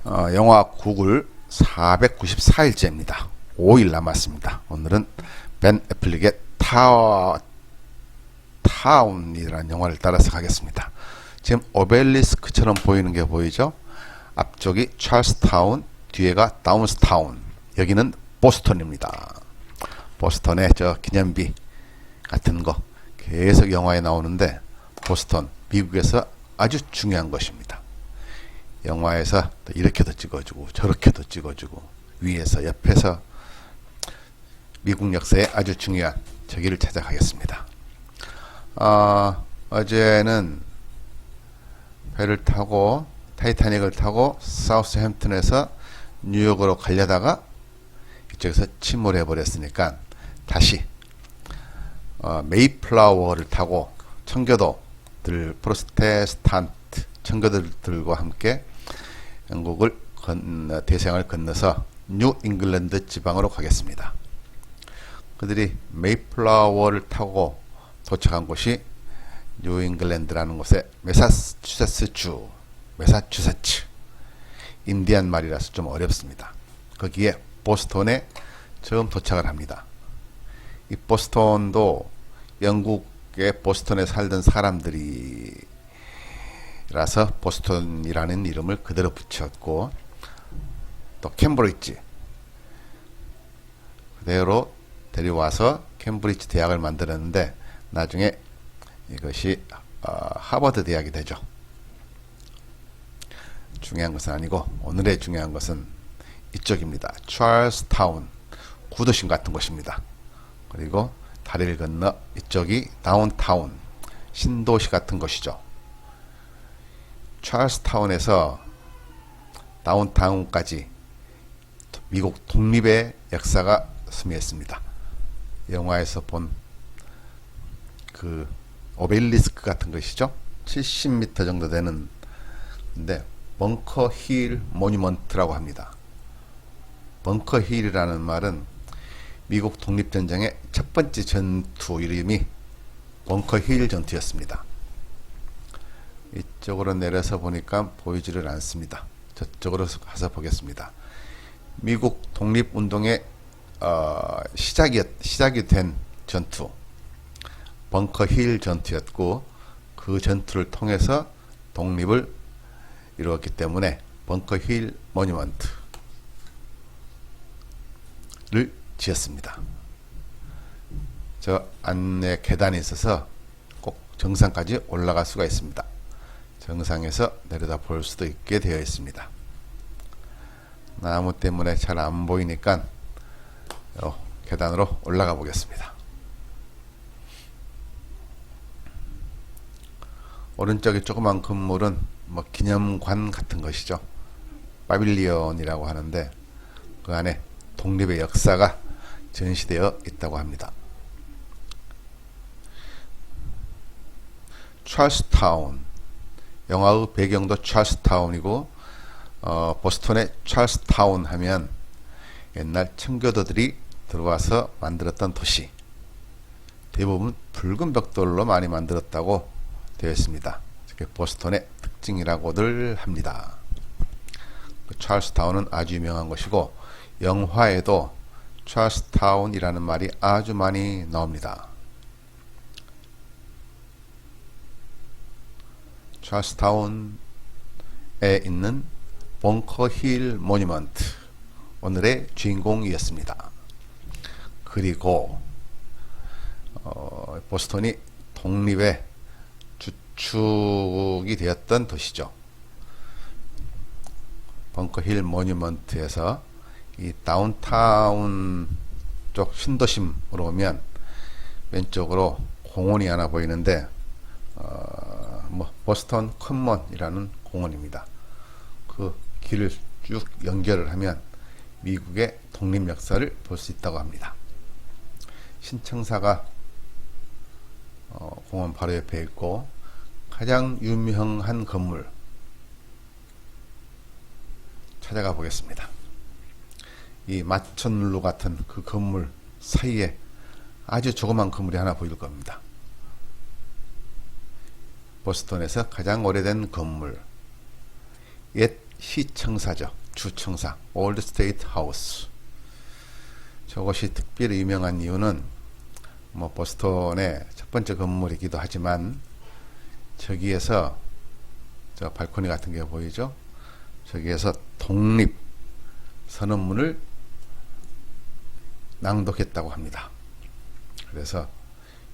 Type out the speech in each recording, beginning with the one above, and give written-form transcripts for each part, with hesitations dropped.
영화 구글 494일째입니다. 5일 남았습니다. 오늘은 벤 애플릭의 타운이라는 영화를 따라서 가겠습니다. 지금 오벨리스크처럼 보이는 게 보이죠? 앞쪽이 찰스타운, 뒤에가 다운스타운. 여기는 보스턴입니다. 보스턴의 저 기념비 같은 거 계속 영화에 나오는데, 보스턴, 미국에서 아주 중요한 것입니다. 영화에서 이렇게도 찍어주고 저렇게도 찍어주고 위에서 옆에서 미국 역사에 아주 중요한 저기를 찾아가겠습니다. 어제는 배를 타고 타이타닉을 타고 사우스햄튼에서 뉴욕으로 가려다가 이쪽에서 침몰해 버렸으니까 다시 메이플라워를 타고 청교도들, 프로테스탄트 청교도들과 함께 영국을 대서양을 건너서 뉴 잉글랜드 지방으로 가겠습니다. 그들이 메이플라워를 타고 도착한 곳이 뉴 잉글랜드라는 곳의 매사추세츠 인디안 말이라서 좀 어렵습니다. 거기에 보스턴에 처음 도착을 합니다. 이 보스턴도 영국의 보스턴에 살던 사람들이라서 보스턴이라는 이름을 그대로 붙였고, 또 캠브리지 그대로 데려와서 캠브리지 대학을 만들었는데 나중에 이것이 하버드 대학이 되죠. 중요한 것은 아니고 오늘의 중요한 것은 이쪽입니다. 찰스타운, 구도심 같은 곳입니다. 그리고 다리를 건너 이쪽이 다운타운, 신도시 같은 것이죠. 찰스타운에서 다운타운까지 미국 독립의 역사가 스며있습니다. 영화에서 본 그 오벨리스크 같은 것이죠. 70m 정도 되는 근데 벙커 힐 모뉴먼트라고 합니다. 벙커 힐이라는 말은 미국 독립전쟁의 첫 번째 전투 이름이 벙커 힐 전투였습니다. 이쪽으로 내려서 보니까 보이지를 않습니다. 저쪽으로 가서 보겠습니다. 미국 독립운동의 시작이 된 전투, 벙커 힐 전투였고, 그 전투를 통해서 독립을 이루었기 때문에 벙커 힐 모뉴먼트를 지었습니다. 저 안에 계단이 있어서 꼭 정상까지 올라갈 수가 있습니다. 정상에서 내려다 볼 수도 있게 되어 있습니다. 나무 때문에 잘 안 보이니까 계단으로 올라가 보겠습니다. 오른쪽에 조그만 건물은 뭐 기념관 같은 것이죠. 파빌리온이라고 하는데 그 안에 독립의 역사가 전시되어 있다고 합니다. 찰스타운, 영화의 배경도 찰스타운이고, 보스턴의 찰스타운 하면 옛날 청교도들이 들어와서 만들었던 도시, 대부분 붉은 벽돌로 많이 만들었다고 되어 있습니다. 보스턴의 특징이라고들 합니다. 찰스타운은 아주 유명한 것이고, 영화에도 찰스타운이라는 말이 아주 많이 나옵니다. 찰스타운에 있는 벙커 힐 모뉴먼트, 오늘의 주인공이었습니다. 그리고 보스턴이 독립의 주축이 되었던 도시죠. 벙커 힐 모뉴먼트에서 이 다운타운 쪽 신도심으로 오면 왼쪽으로 공원이 하나 보이는데 보스턴 커먼이라는 공원입니다. 그 길을 쭉 연결을 하면 미국의 독립 역사를 볼 수 있다고 합니다. 신청사가 공원 바로 옆에 있고, 가장 유명한 건물 찾아가 보겠습니다. 이 마천루 같은 그 건물 사이에 아주 조그만 건물이 하나 보일 겁니다. 보스턴에서 가장 오래된 건물, 옛 시청사죠. 주청사 올드 스테이트 하우스. 저것이 특별히 유명한 이유는 뭐 보스턴의 첫 번째 건물이기도 하지만 저기에서 저 발코니 같은 게 보이죠? 저기에서 독립 선언문을 낭독했다고 합니다. 그래서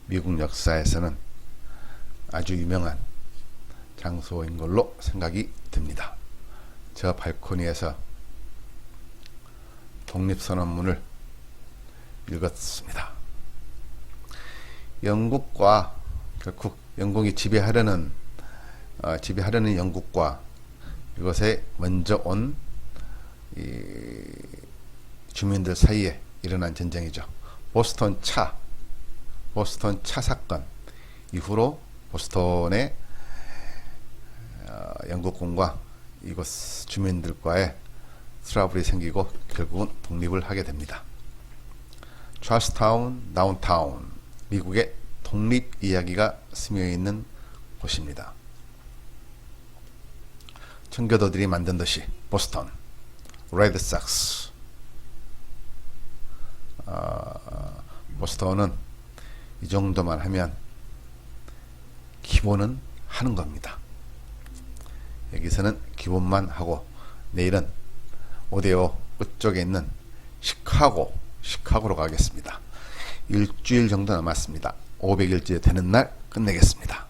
미국 역사에서는 아주 유명한 장소인 걸로 생각이 듭니다. 저 발코니에서 독립선언문을 읽었습니다. 영국과 결국 영국이 지배하려는 영국과 이것에 먼저 온 주민들 사이에 일어난 전쟁이죠. 보스턴 차 사건 이후로 보스턴의 영국군과 이곳 주민들과의 트러블이 생기고 결국은 독립을 하게 됩니다. 찰스타운, 다운타운, 미국의 독립 이야기가 스며있는 곳입니다. 청교도들이 만든 도시 보스턴, 레드삭스. 보스턴은 이 정도만 하면 기본은 하는 겁니다. 여기서는 기본만 하고 내일은 오데오 끝쪽에 있는 시카고로 가겠습니다. 일주일 정도 남았습니다. 500일째 되는 날 끝내겠습니다.